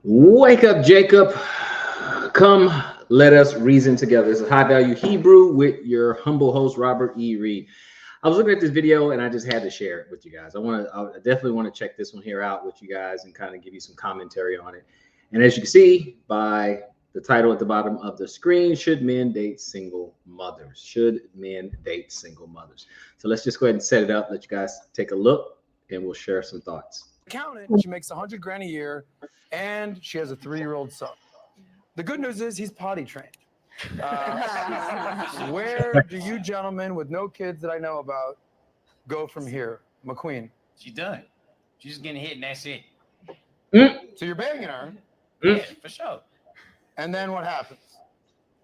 Wake up, Jacob. Come, let us reason together. This is High Value Hebrew with your humble host, Robert E. Reed. I was looking at this video and I just had to share it with you guys. I definitely want to check this one here out with you guys and kind of give you some commentary on it. And as you can see by the title at the bottom of the screen, should men date single mothers? Should men date single mothers? So let's just go ahead and set it up. Let you guys take a look and we'll share some thoughts. Accountant, she makes $100,000 a year, and she has a 3-year-old son. The good news is he's potty trained. Where do you gentlemen with no kids that I know about go from here? McQueen. She's done. She's just getting hit and that's it. So you're banging her. Yeah, for sure. And then what happens?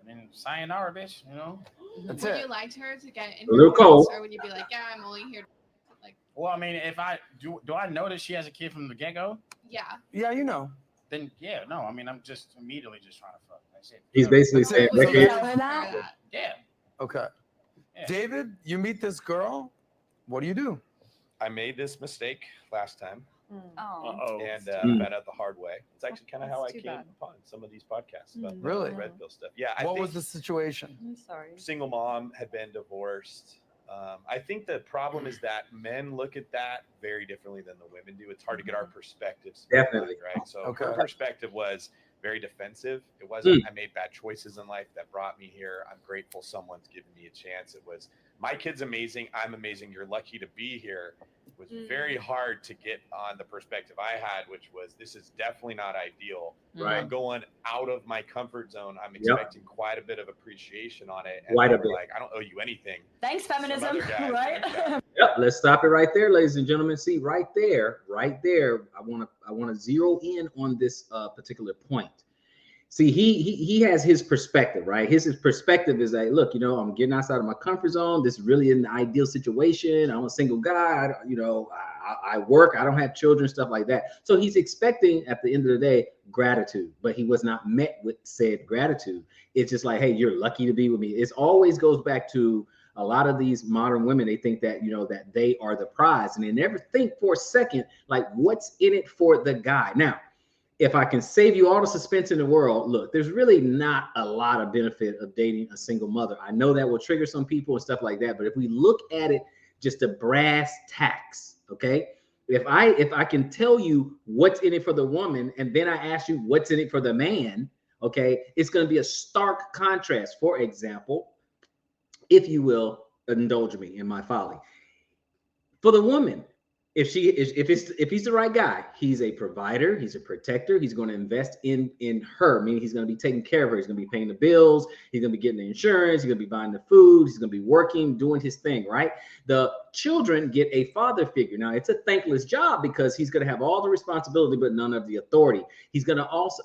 I mean, sayonara, bitch, you know? That's would it. you like her to get in A little cold. or would you be like, yeah, I'm only here like Well, I mean, if I do I know that she has a kid from the get-go? yeah. Yeah, you know. Then yeah, no, I mean, I'm just immediately just trying to fuck. That's it. He's basically That's saying, it. Ricky, Tell her that. Yeah. Okay. Yeah. David, you meet this girl. What do? I made this mistake last time Oh. and found out the hard way. It's actually kind of how I That's too came bad. upon some of these podcasts about the Really? red pill stuff. Yeah, I What think was the situation? I'm sorry. single mom had been divorced. I think the problem is that men look at that very differently than the women do. It's hard to get our perspectives. Definitely. Right. So Okay. her perspective was very defensive. It wasn't, I made bad choices in life that brought me here. I'm grateful someone's given me a chance. It was, my kid's amazing. I'm amazing. You're lucky to be here. It was very hard to get on the perspective I had, which was, this is definitely not ideal. Right. I'm going out of my comfort zone. I'm expecting quite a bit of appreciation on it. And Quite a they were bit. like, I don't owe you anything. Thanks, feminism, Some other guys, right? yeah. Yep, let's stop it right there, ladies and gentlemen. See, right there. I want to zero in on this particular point. See, he has his perspective, right? His perspective is like, look, I'm getting outside of my comfort zone. This is really an ideal situation. I'm a single guy. I work. I don't have children, stuff like that. So he's expecting at the end of the day gratitude, but he was not met with said gratitude. It's just like, hey, you're lucky to be with me. It always goes back to a lot of these modern women. They think that, that they are the prize, and they never think for a second, like, what's in it for the guy. Now, if I can save you all the suspense in the world, look, there's really not a lot of benefit of dating a single mother. I know that will trigger some people and stuff like that, but if we look at it just the brass tacks, okay? If I can tell you what's in it for the woman, and then I ask you what's in it for the man, okay, it's going to be a stark contrast. For example, if you will indulge me in my folly, for the woman, if he's the right guy, he's a provider, he's a protector, he's going to invest in her, meaning he's going to be taking care of her, he's going to be paying the bills, he's going to be getting the insurance, he's going to be buying the food, he's going to be working, doing his thing, right? The children get a father figure. Now, it's a thankless job because he's going to have all the responsibility but none of the authority. He's going to also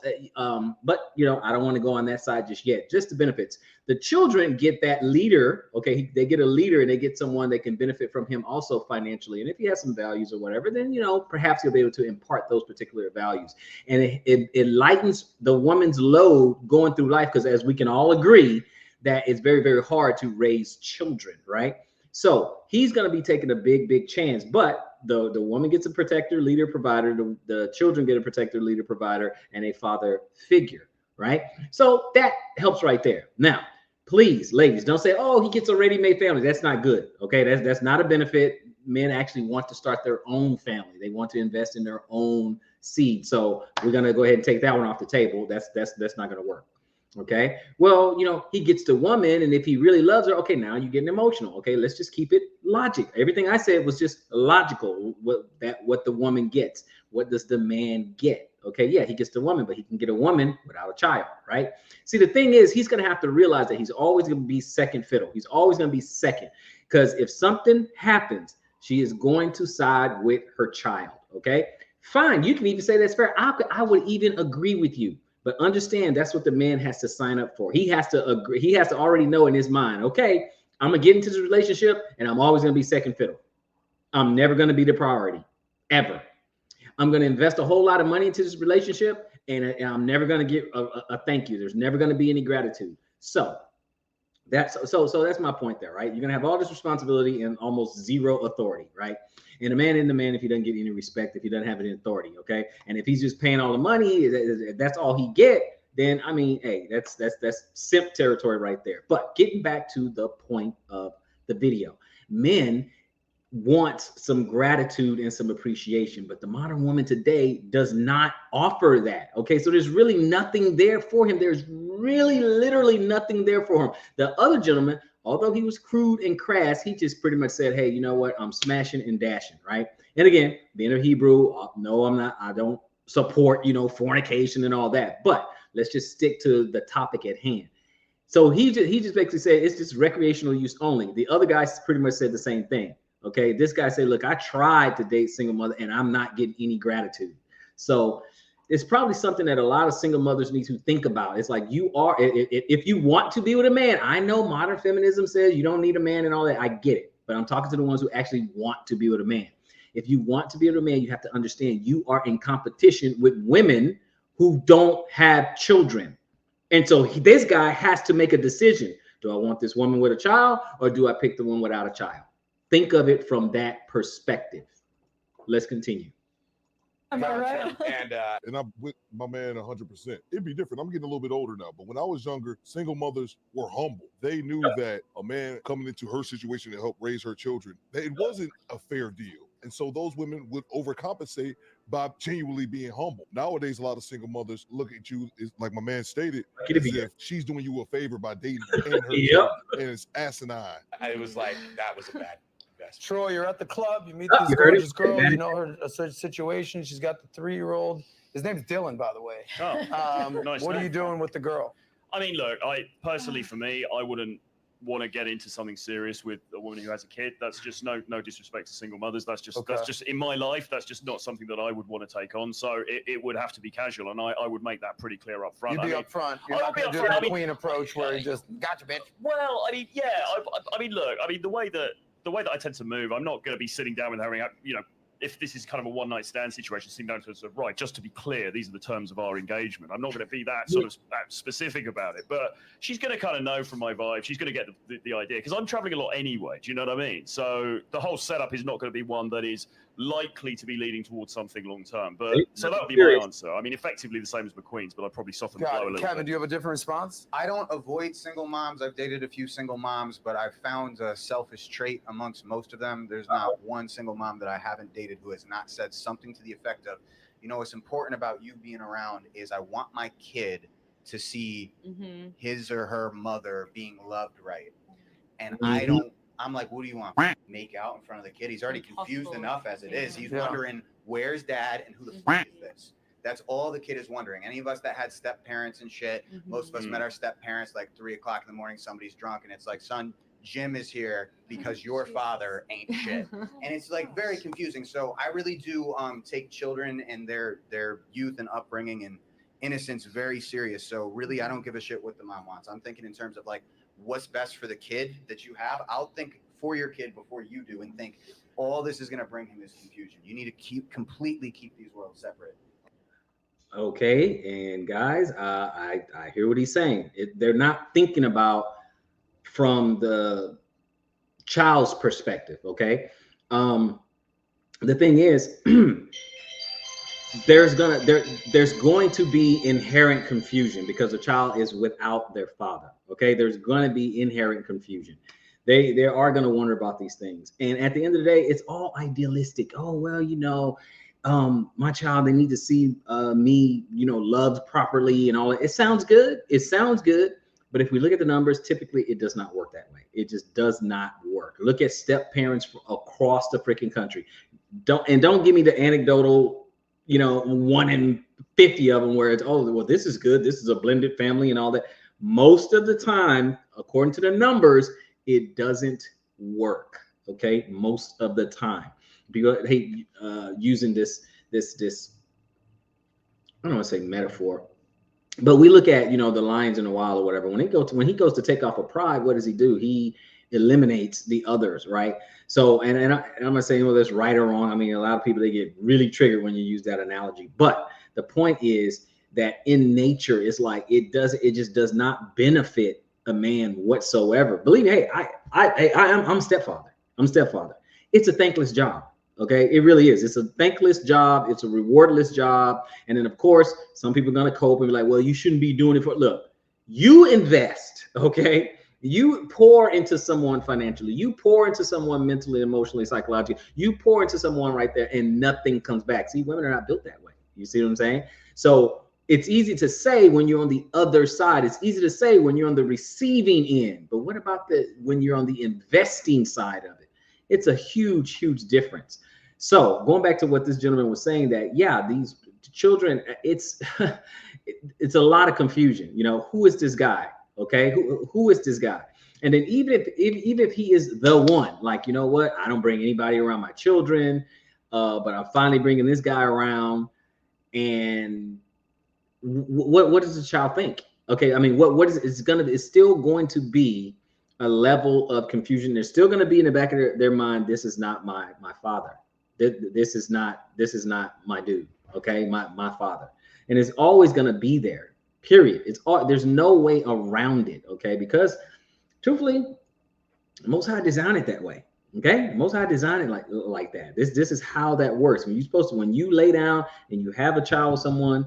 but I don't want to go on that side just yet. Just the benefits. The children get that leader, okay? They get a leader, and they get someone that can benefit from him also financially. And if he has some values or whatever, then perhaps he'll be able to impart those particular values. And it lightens the woman's load going through life, because as we can all agree, that it's very, very hard to raise children, right? So he's going to be taking a big, big chance. But the woman gets a protector, leader, provider. The children get a protector, leader, provider, and a father figure, right? So that helps right there. Now, please, ladies, don't say, oh, he gets a ready-made family. That's not good, okay? That's not a benefit. Men actually want to start their own family. They want to invest in their own seed. So we're going to go ahead and take that one off the table. That's not going to work. Okay. Well, he gets the woman, and if he really loves her, okay, now you're getting emotional. Okay, let's just keep it logic. Everything I said was just logical. What the woman gets. What does the man get? Okay, yeah, he gets the woman, but he can get a woman without a child, right? See, the thing is, he's going to have to realize that he's always going to be second fiddle. He's always going to be second, because if something happens, she is going to side with her child. Okay, fine. You can even say that's fair. I would even agree with you. But understand, that's what the man has to sign up for. He has to agree. He has to already know in his mind, okay, I'm going to get into this relationship, and I'm always going to be second fiddle. I'm never going to be the priority, ever. I'm going to invest a whole lot of money into this relationship, and I'm never going to get a thank you. There's never going to be any gratitude. So That's that's my point there, right? You're gonna have all this responsibility and almost zero authority, right? And a man isn't a man if he doesn't get any respect, if he doesn't have any authority, okay? And if he's just paying all the money, if that's all he get, then I mean, hey, that's simp territory right there. But getting back to the point of the video, men wants some gratitude and some appreciation, but the modern woman today does not offer that. Okay, so there's really nothing there for him. There's really literally nothing there for him. The other gentleman, although he was crude and crass, he just pretty much said, hey, you know what, I'm smashing and dashing, right? And again, being a Hebrew, no, I'm not, I don't support, fornication and all that, but let's just stick to the topic at hand. So he just basically said it's just recreational use only. The other guys pretty much said the same thing. Okay, this guy said, look, I tried to date single mother and I'm not getting any gratitude. So it's probably something that a lot of single mothers need to think about. It's like if you want to be with a man, I know modern feminism says you don't need a man and all that. I get it, but I'm talking to the ones who actually want to be with a man. If you want to be with a man, you have to understand you are in competition with women who don't have children. And so this guy has to make a decision. Do I want this woman with a child or do I pick the one without a child? Think of it from that perspective. Let's continue. Am I right? And I'm with my man 100%. It'd be different. I'm getting a little bit older now, but when I was younger, single mothers were humble. They knew that a man coming into her situation to help raise her children, that it wasn't a fair deal. And so those women would overcompensate by genuinely being humble. Nowadays, a lot of single mothers look at you, like my man stated, as if she's doing you a favor by dating her and her children, and it's asinine. I was like, that was a bad investment. Troy, you're at the club. You meet this gorgeous girl. You know her situation. She's got the 3-year-old. His name's Dylan, by the way. Oh, nice. What are you doing with the girl? I mean, look, personally, for me, I wouldn't want to get into something serious with a woman who has a kid. That's just no disrespect to single mothers. That's just in my life. That's just not something that I would want to take on. So it would have to be casual, and I would make that pretty clear up front. You'd be up front. You're not going to do the queen approach where you just gotcha, bitch. Well, I mean, yeah. I mean, look. I mean, the way that I tend to move, I'm not going to be sitting down with her, if this is kind of a one-night stand situation, sitting down to sort of, right, just to be clear, these are the terms of our engagement. I'm not going to be that sort of specific about it, but she's going to kind of know from my vibe. She's going to get the idea, because I'm traveling a lot anyway. Do you know what I mean? So the whole setup is not going to be one that is likely to be leading towards something long-term. But so that would be my answer. I mean, effectively the same as McQueen's, but I'd probably soften the blow a little Kevin, bit. do you have a different response? I don't avoid single moms. I've dated a few single moms, but I've found a selfish trait amongst most of them. There's not one single mom that I haven't dated who has not said something to the effect of, what's important about you being around is I want my kid to see his or her mother being loved right. And I'm like, what do you want? Make out in front of the kid? He's already confused enough as it is. He's wondering, where's dad and who the fuck is this? That's all the kid is wondering. Any of us that had step parents and shit, most of us met our step parents like 3 o'clock in the morning, somebody's drunk, and it's like, son, Jim is here because your father ain't shit. And it's like very confusing. So I really do take children and their youth and upbringing and innocence very serious. So really, I don't give a shit what the mom wants. I'm thinking in terms of like, what's best for the kid that you have. I'll think for your kid before you do, and think all this is going to bring him is confusion. You need to completely keep these worlds separate. Okay, and guys, I hear what he's saying. They're not thinking about from the child's perspective. Okay, the thing is, there's going to be inherent confusion because the child is without their father. Okay, there's going to be inherent confusion. They are going to wonder about these things, and at the end of the day, it's all idealistic. Oh well, my child, they need to see me, loved properly and all that. It sounds good. But if we look at the numbers, typically it does not work that way. It just does not work. Look at step parents across the freaking country. Don't give me the anecdotal, 1 in 50 of them where it's, oh, well, this is good. This is a blended family and all that. Most of the time, according to the numbers, it doesn't work. Okay, most of the time. Because using this I don't want to say metaphor, but we look at the lions in the wild or whatever. When he goes to take off a pride, what does he do? He eliminates the others, right? So and I'm not saying whether it's right or wrong. I mean, a lot of people, they get really triggered when you use that analogy. But the point is that in nature, it's like it just does not benefit a man whatsoever. Believe me, hey, I'm stepfather. I'm stepfather. It's a thankless job. Okay, it really is. It's a thankless job. It's a rewardless job. And then, of course, some people are going to cope and be like, well, you shouldn't be doing it for, look, you invest, okay? You pour into someone financially. You pour into someone mentally, emotionally, psychologically. You pour into someone right there and nothing comes back. See, women are not built that way. You see what I'm saying? So it's easy to say when you're on the other side. It's easy to say when you're on the receiving end. But what about when you're on the investing side of it? It's a huge, huge difference. So going back to what this gentleman was saying, that yeah, these children, it's it's a lot of confusion. You know, who is this guy? Okay, who is this guy? And then even if he is the one, like, you know what, I don't bring anybody around my children, but I'm finally bringing this guy around. And what does the child think? Okay, I mean, what is it's still going to be a level of confusion. There's still going to be in the back of their mind, this is not my father. This is not my dude. Okay, my father. And it's always going to be there, period. There's no way around it. Okay, because truthfully, Most High designed it that way. Okay, Most High designed it like that. This is how that works. When you lay down and you have a child with someone,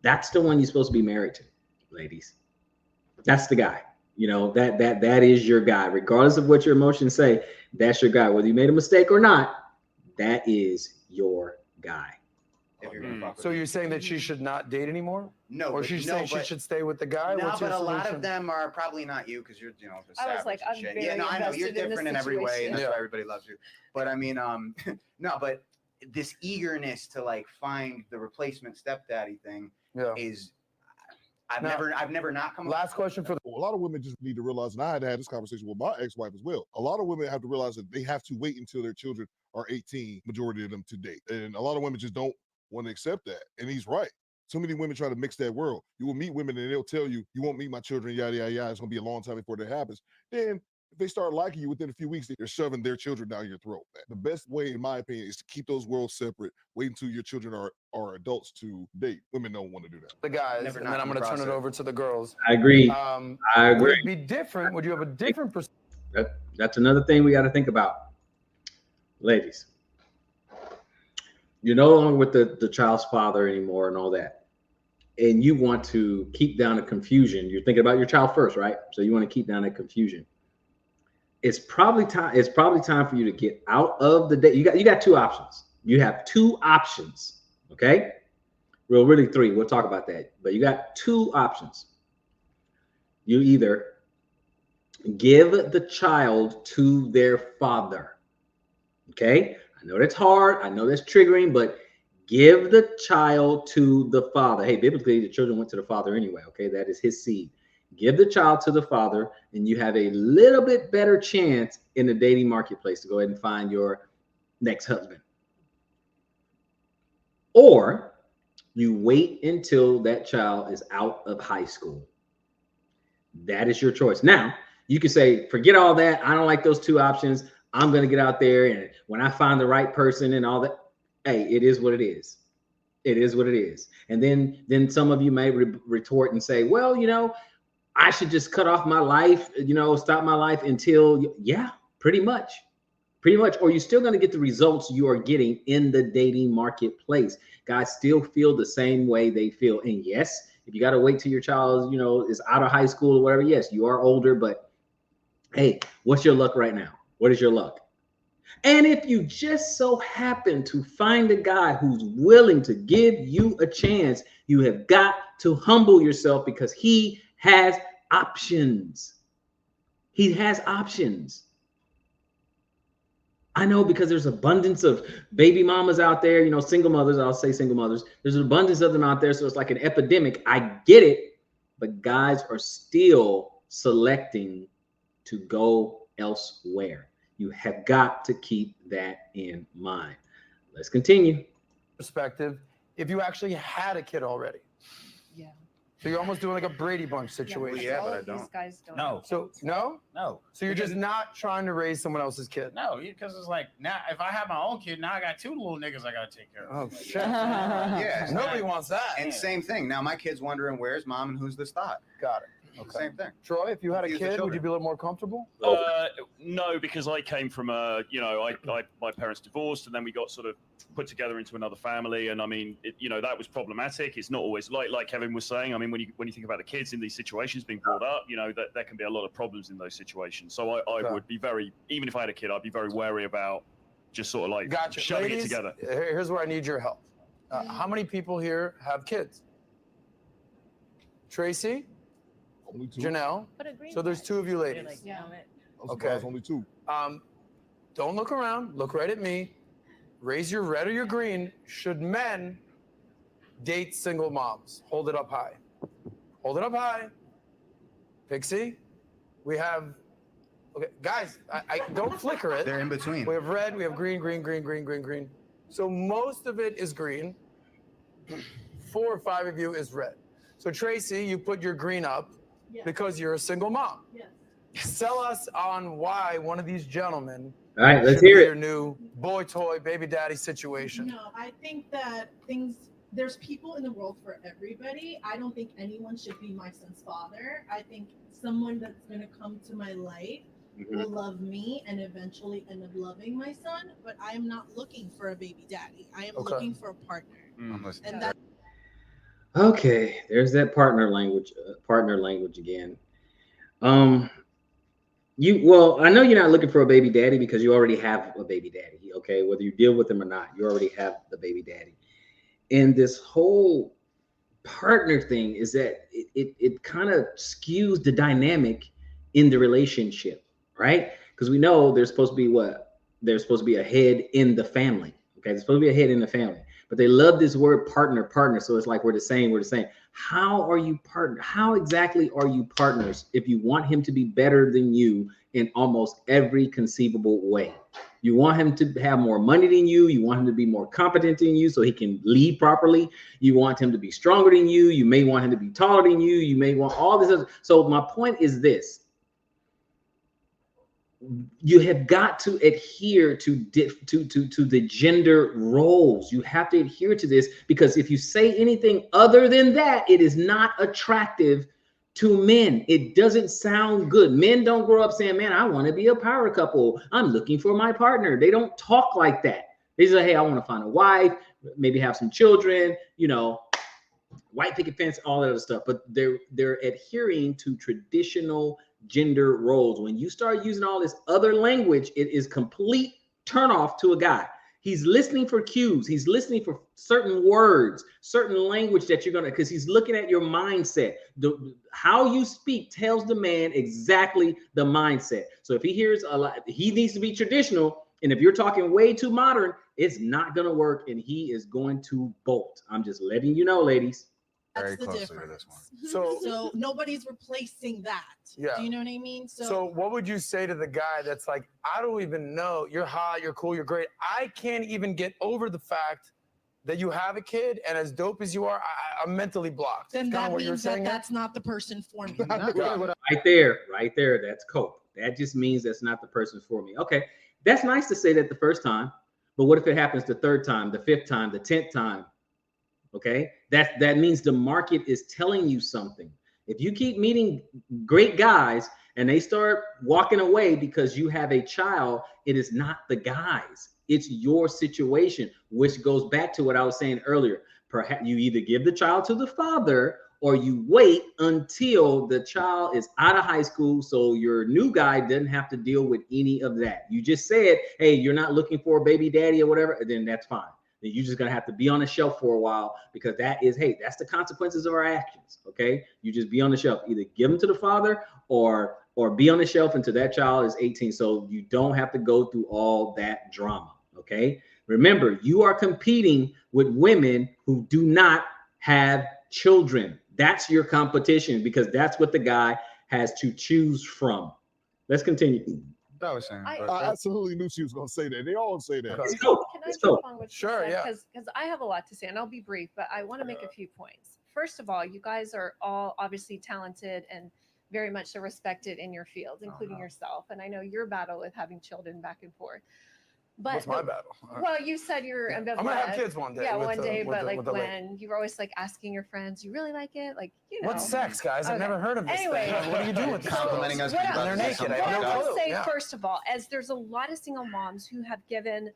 that's the one you're supposed to be married to, ladies. That's the guy. You know, that is your guy. Regardless of what your emotions say, that's your guy. Whether you made a mistake or not, that is your guy. So you're saying that she should not date anymore? No, or she's saying she should stay with the guy? No, What's but your a lot solution? of them are probably not you, because you're, the I was like, savage and I'm shit. very Yeah, no, I know you're invested in this different in every way, and situation. that's why everybody loves you. But I mean, no, but this eagerness to like find the replacement stepdaddy thing is. I've never not come. Last question for a lot of women just need to realize, and I had to have this conversation with my ex-wife as well. A lot of women have to realize that they have to wait until their children are 18, majority of them to date. And a lot of women just don't want to accept that. And he's right. So many women try to mix that world. You will meet women and they'll tell you, you won't meet my children, yada, yada, yada. It's going to be a long time before that happens. Then if they start liking you within a few weeks, they're shoving their children down your throat. The best way, in my opinion, is to keep those worlds separate. Wait until your children are adults to date. Women don't want to do that. the guys, and then I'm going to turn it over to the girls. I agree. I agree. Would it be different? Would you have a different perspective? That's another thing we got to think about. Ladies, you're no longer with the child's father anymore and all that. And you want to keep down the confusion. You're thinking about your child first, right? So you want to keep down that confusion. It's probably time for you to get out of the date. You got two options. You have two options. Okay. Well, really three. We'll talk about that. But you got two options. You either give the child to their father. Okay. I know that's hard. I know that's triggering, but give the child to the father. Hey, biblically, the children went to the father anyway. Okay. That is his seed. Give the child to the father, and you have a little bit better chance in the dating marketplace to go ahead and find your next husband. Or you wait until that child is out of high school. That is your choice. Now, you can say, forget all that. I don't like those two options. I'm going to get out there, and when I find the right person and all that, hey, it is what it is. It is what it is. And then some of you may retort and say, well, I should just cut off my life, stop my life until, yeah, pretty much. Or you're still going to get the results you are getting in the dating marketplace. Guys still feel the same way they feel. And yes, if you got to wait till your child, is out of high school or whatever, yes, you are older, but hey, what's your luck right now? What is your luck? And if you just so happen to find a guy who's willing to give you a chance, you have got to humble yourself, because he has options. He has options. I know, because there's abundance of baby mamas out there, single mothers. I'll say single mothers. There's an abundance of them out there. So it's like an epidemic. I get it. But guys are still selecting to go elsewhere. You have got to keep that in mind. Let's continue. Perspective, if you actually had a kid already. Yeah. So you're almost doing like a Brady Bunch situation. Yeah, all but I of these don't. guys don't. No. So no? No. So you're just not trying to raise someone else's kid? No, because it's like, now if I have my own kid, now I got two little niggas I gotta take care of. Oh shit. Yeah. Nobody wants that. And same thing. Now my kid's wondering, where's mom and who's this thought? Got it. Same thing. Troy, if you had a Confuse the kid, would children. you be a little more comfortable? No, because I came from my parents divorced, and then we got sort of put together into another family, and I mean, that was problematic. It's not always like Kevin was saying. I mean, when you think about the kids in these situations being brought up, that there can be a lot of problems in those situations. So I would be even if I had a kid, I'd be very wary about just sort of like shoving it together. Here's where I need your help. How many people here have kids? Tracy? Only 2. Janelle? So there's 2 of you ladies. I'm surprised only 2. Don't look around. Look right at me. Raise your red or your green. Should men date single moms? Hold it up high. Hold it up high. Pixie, we have... Okay, guys, I don't flicker it. They're in between. We have red, we have green. So most of it is green. 4 or 5 of you is red. So Tracy, you put your green up because you're a single mom. Yes. Sell us on why one of these gentlemen All right, let's should hear be it. your new boy toy, baby daddy situation. No, I think that there's people in the world for everybody. I don't think anyone should be my son's father. I think someone that's going to come to my life will love me and eventually end up loving my son, but I am not looking for a baby daddy. I am looking for a partner. And that Okay, there's that partner language again. I know you're not looking for a baby daddy because you already have a baby daddy. Okay, whether you deal with him or not, you already have the baby daddy. And this whole partner thing is that it kind of skews the dynamic in the relationship, right? Because we know there's supposed to be a head in the family. Okay, there's supposed to be a head in the family. But they love this word partner. So it's like we're the same. How are you partner? How exactly are you partners if you want him to be better than you in almost every conceivable way? You want him to have more money than you. You want him to be more competent than you so he can lead properly. You want him to be stronger than you. You may want him to be taller than you. You may want all this other. So my point is this. You have got to adhere to the gender roles. You have to adhere to this, because if you say anything other than that, it is not attractive to men. It doesn't sound good. Men don't grow up saying, man, I want to be a power couple. I'm looking for my partner. They don't talk like that. They say, hey, I want to find a wife, maybe have some children, white picket fence, all that other stuff. But they're adhering to traditional gender roles. When you start using all this other language, it is complete turnoff to a guy. He's listening for cues. He's listening for certain words, certain language that you're because he's looking at your mindset. How you speak tells the man exactly the mindset. So if he hears a lot, he needs to be traditional. And if you're talking way too modern, it's not going to work, and he is going to bolt. I'm just letting you know, ladies. Very that's the closely to difference. this one. So nobody's replacing that. Yeah. Do you know what I mean? So what would you say to the guy that's like, I don't even know, you're hot, you're cool, you're great. I can't even get over the fact that you have a kid, and as dope as you are, I'm mentally blocked. Then that means that that's not the person for me. Right there. That's cope. That just means that's not the person for me. Okay. That's nice to say that the first time, but what if it happens the third time, the fifth time, the 10th time? Okay. That means the market is telling you something. If you keep meeting great guys and they start walking away because you have a child, it is not the guys. It's your situation, which goes back to what I was saying earlier. Perhaps you either give the child to the father or you wait until the child is out of high school so your new guy doesn't have to deal with any of that. You just said, hey, you're not looking for a baby daddy or whatever, then that's fine. Then you're just going to have to be on the shelf for a while, because that's the consequences of our actions. Okay. You just be on the shelf, either give them to the father or be on the shelf until that child is 18. So you don't have to go through all that drama. Okay. Remember, you are competing with women who do not have children. That's your competition, because that's what the guy has to choose from. Let's continue. I was saying. I absolutely knew she was going to say that. They all say that. Let's go. Can I Let's jump go. on what Sure, you yeah. said? Because I have a lot to say, and I'll be brief, but I want to make a few points. First of all, you guys are all obviously talented and very much so respected in your fields, including yourself. And I know your battle with having children back and forth. But What's my battle? well, you said you're ambivalent. I'm gonna have kids one day. Yeah, with one the- day. with But the- like with the lady. when you were always like asking your friends, you really like it, like you know. What's sex, guys? I've Okay. never heard of this Anyway, thing. What do you do with this? Complimenting us What because I- you're they're about to say naked. I something have What no I fucked will up. say, Yeah. first of all, as there's a lot of single moms who have given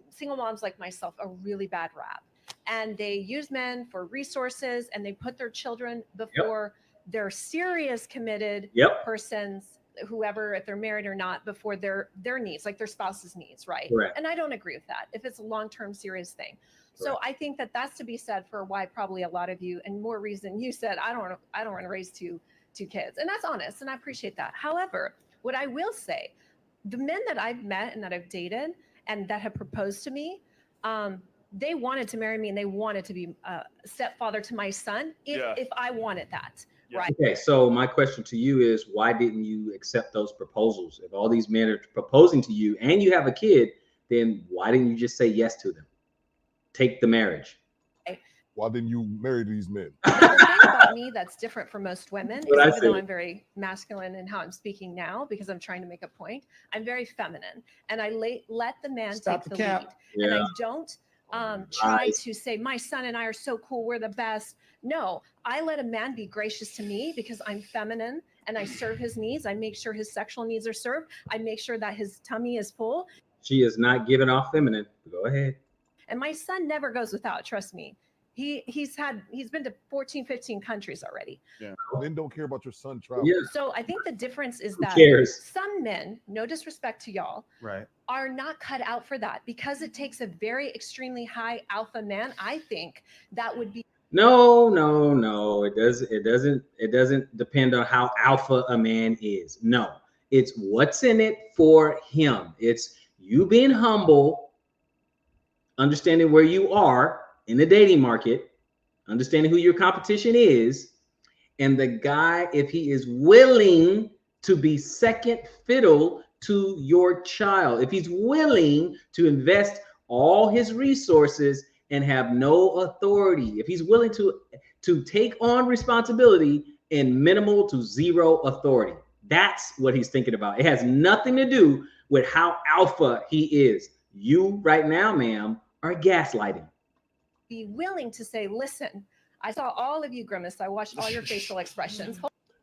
single moms like myself a really bad rap, and they use men for resources, and they put their children before their serious committed persons, whoever, if they're married or not, before their needs, like their spouse's needs, right? Correct. And I don't agree with that if it's a long-term serious thing. So I think that that's to be said for why probably a lot of you, and more reason you said I don't want to raise two kids, and that's honest, and I appreciate that. However, what I will say, the men that I've met and that I've dated and that have proposed to me, they wanted to marry me and they wanted to be a stepfather to my son if I wanted that. Right. Okay, so my question to you is, why didn't you accept those proposals? If all these men are proposing to you and you have a kid, then why didn't you just say yes to them? Take the marriage. Why didn't you marry these men? Now, the thing about me that's different from most women is, What I even though said. I'm very masculine in how I'm speaking now, because I'm trying to make a point, I'm very feminine, and I let the man Stop take the the cap. lead, and I Yeah. don't try Nice. to say my son and I are so cool, we're the best. No, I let a man be gracious to me because I'm feminine and I serve his needs. I make sure his sexual needs are served. I make sure that his tummy is full. She is not giving off feminine. Go ahead. And my son never goes without, trust me. He's been to 14, 15 countries already. Yeah. Men don't care about your son traveling. Yeah. So I think the difference is Who that cares? some men, no disrespect to y'all, Right. are not cut out for that because it takes a very extremely high alpha man. I think that would be No. It doesn't depend on how alpha a man is. No, it's what's in it for him. It's you being humble, understanding where you are in the dating market, understanding who your competition is, and the guy, if he is willing to be second fiddle to your child, if he's willing to invest all his resources and have no authority, if he's willing to take on responsibility and minimal to zero authority, that's what he's thinking about. It has nothing to do with how alpha he is. You right now, ma'am, are gaslighting. be willing to say, listen, I saw all of you grimace. I watched all your facial expressions.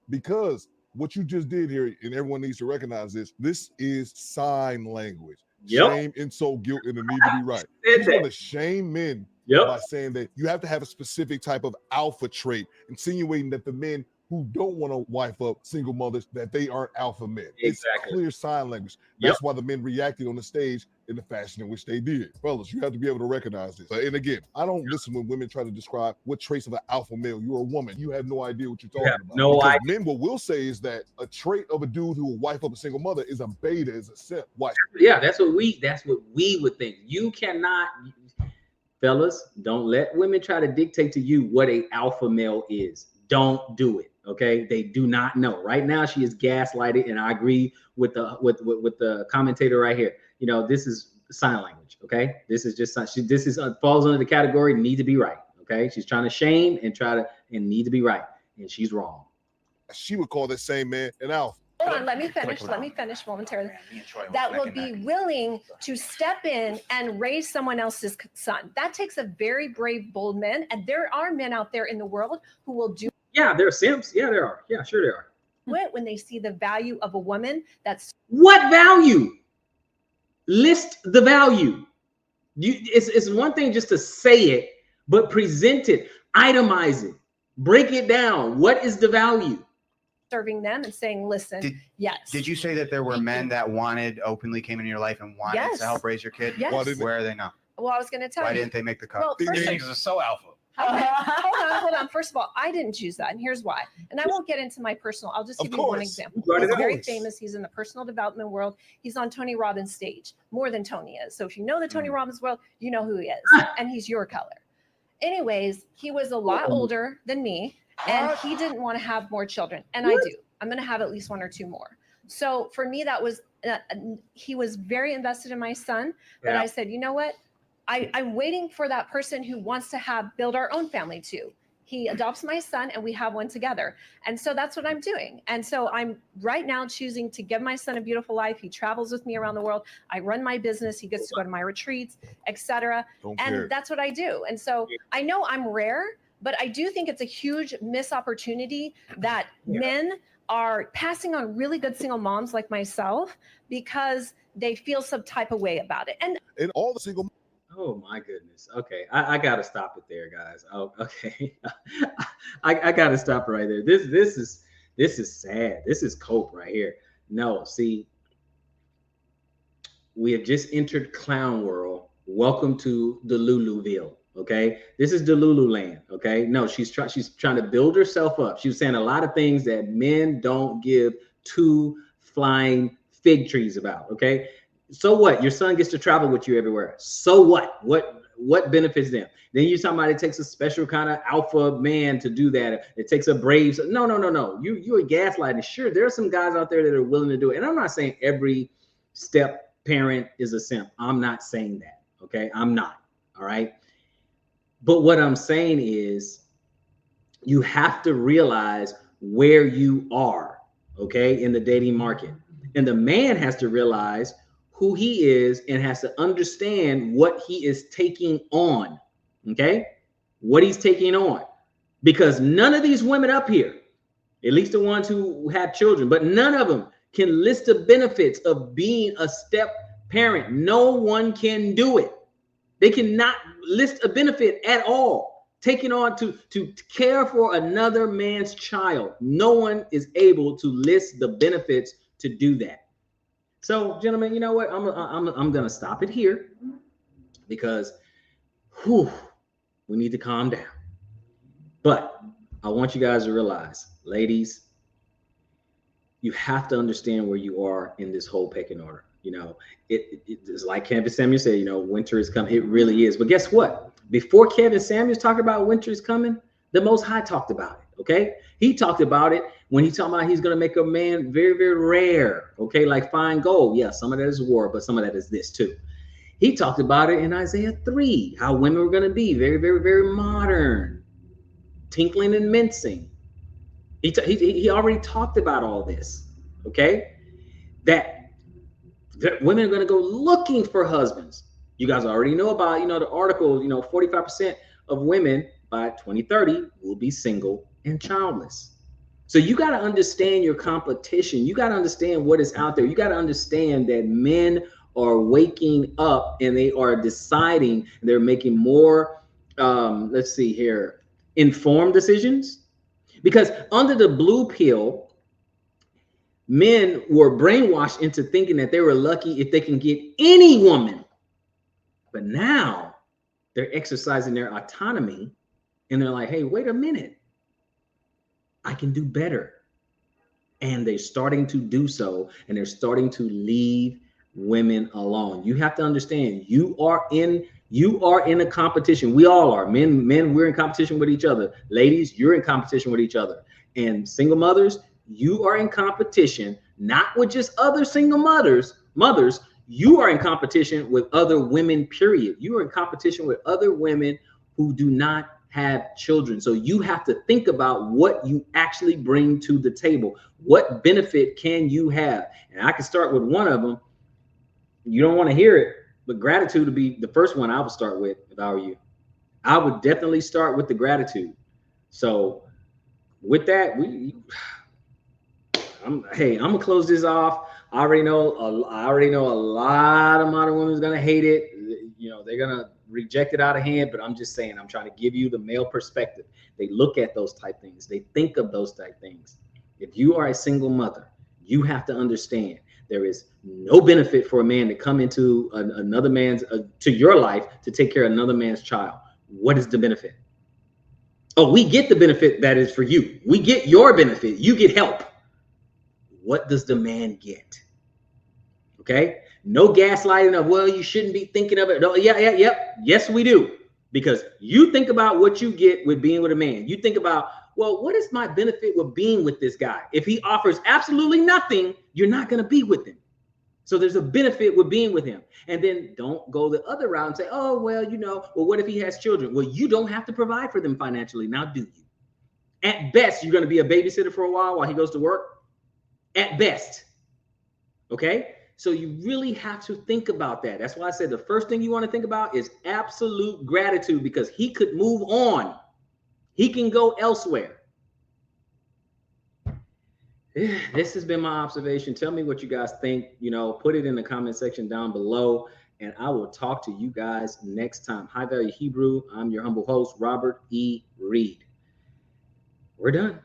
Because what you just did here, and everyone needs to recognize this is sign language. Yep. Shame, insult, guilt, and the need to be right. Said She's that. going to shame men Yep. by saying that you have to have a specific type of alpha trait, insinuating that the men who don't want to wife up single mothers, that they aren't alpha men. It's Exactly. clear sign language. That's why the men reacted on the stage in the fashion in which they did. Fellas, you have to be able to recognize this. And again, I don't listen when women try to describe what traits of an alpha male. You're a woman. You have no idea what you're talking about. no Because idea. men, what we'll say is that a trait of a dude who will wife up a single mother is a beta, is a simp. Why? Yeah, that's what we would think. You cannot, fellas, don't let women try to dictate to you what a alpha male is. Don't do it. Okay, they do not know. Right now, she is gaslighted, and I agree with the commentator right here. You know, this is sign language. Okay, this is just falls under the category need to be right. Okay, she's trying to shame and need to be right, and she's wrong. She would call this same man an alpha. Hold on, let me finish momentarily. That will be willing to step in and raise someone else's son. That takes a very brave, bold man. And there are men out there in the world who will do Yeah, there are simps. Yeah, there are. Yeah, sure there are. it when they see the value of a woman. That's What value? List the value. It's one thing just to say it, but present it, itemize it, break it down. What is the value? serving them and saying, listen, yes. Did you say that there were men that openly came into your life and wanted Yes. to help raise your kid? Yes. Why didn't Where are they now? Well, I was going to tell Why you. didn't they make the cut? Well, These first of- niggas are so alpha. Okay, hold on. First of all, I didn't choose that, and here's why. And I won't get into my personal. I'll just Of give you one course. example. Right, He's of very course. famous. He's in the personal development world. He's on Tony Robbins' stage, more than Tony is. So if you know the Tony Robbins world, you know who he is, and he's your color. Anyways, he was a lot older than me, and he didn't want to have more children, and I do. I'm going to have at least one or two more. So for me, that was he was very invested in my son, but Yeah. I said, you know what? I'm waiting for that person who wants to build our own family too. He adopts my son and we have one together. And so that's what I'm doing. And so I'm right now choosing to give my son a beautiful life. He travels with me around the world. I run my business. He gets to go to my retreats, etc. And that's what I do. And so I know I'm rare, but I do think it's a huge missed opportunity that men are passing on really good single moms like myself because they feel some type of way about it. And all the single. Oh my goodness. Okay, I gotta stop it there, guys. Oh, okay. I gotta stop right there. This is sad. This is cope right here. No, see, we have just entered clown world. Welcome to the Luluville. Okay, this is the Lulu land. Okay, no, she's trying to build herself up. She was saying a lot of things that men don't give two flying fig trees about. Okay, so what? Your son gets to travel with you everywhere. So what? What benefits them? Then you somebody takes a special kind of alpha man to do that. It takes a brave. No. You're gaslighting. Sure, there are some guys out there that are willing to do it, and I'm not saying every step parent is a simp. I'm not saying that. Okay, I'm not. All right. But what I'm saying is you have to realize where you are, okay, in the dating market. And the man has to realize who he is and has to understand what he is taking on, okay, what he's taking on. Because none of these women up here, at least the ones who have children, but none of them can list the benefits of being a step parent. No one can do it. They cannot list a benefit at all. Taking on to care for another man's child. No one is able to list the benefits to do that. So, gentlemen, you know what? I'm gonna stop it here because we need to calm down. But I want you guys to realize, ladies, you have to understand where you are in this whole pecking order. You know, it's like Kevin Samuels said, you know, winter is coming. It really is. But guess what? Before Kevin Samuels talked about winter is coming, the Most High talked about it. Okay. He talked about it when he talked about he's going to make a man very, very rare. Okay. Like fine gold. Yeah. Some of that is war, but some of that is this too. He talked about it in Isaiah 3, how women were going to be very, very, very modern, tinkling and mincing. He already talked about all this. Okay. That women are going to go looking for husbands. You guys already know about, you know, the article, you know, 45% of women by 2030 will be single and childless. So you got to understand your competition. You got to understand what is out there. You got to understand that men are waking up and they are deciding, they're making more, let's see here, informed decisions. Because under the blue pill, men were brainwashed into thinking that they were lucky if they can get any woman. But now they're exercising their autonomy and they're like, hey, wait a minute. I can do better. And they're starting to do so. And they're starting to leave women alone. You have to understand you are in a competition. We all are. Men, we're in competition with each other. Ladies, you're in competition with each other. And single mothers, you are in competition, not with just other single mothers. You are in competition with other women, period. You are in competition with other women who do not have children. So you have to think about what you actually bring to the table. What benefit can you have? And I can start with one of them. You don't want to hear it, but gratitude would be the first one I would start with if I were you. I would definitely start with the gratitude. So with that, I'm gonna close this off. I already know a lot of modern women is gonna hate it. You know, they're gonna reject it out of hand, but I'm just saying, I'm trying to give you the male perspective. They look at those type things. They think of those type things. If you are a single mother, you have to understand there is no benefit for a man to come into another man's, to your life to take care of another man's child. What is the benefit? Oh, we get the benefit that is for you. We get your benefit. You get help. What does the man get? Okay. No gaslighting of, well, you shouldn't be thinking of it. No, yes, we do. Because you think about what you get with being with a man. You think about, well, what is my benefit with being with this guy? If he offers absolutely nothing, you're not going to be with him. So there's a benefit with being with him. And then don't go the other route and say, oh, well, you know, well, what if he has children? Well, you don't have to provide for them financially. Now, do you? At best, you're going to be a babysitter for a while he goes to work. At best. Okay? So you really have to think about that. That's why I said the first thing you want to think about is absolute gratitude, because he could move on. He can go elsewhere. This has been my observation. Tell me what you guys think. You know, put it in the comment section down below, and I will talk to you guys next time. High Value Hebrew. I'm your humble host, Robert E. Reed. We're done.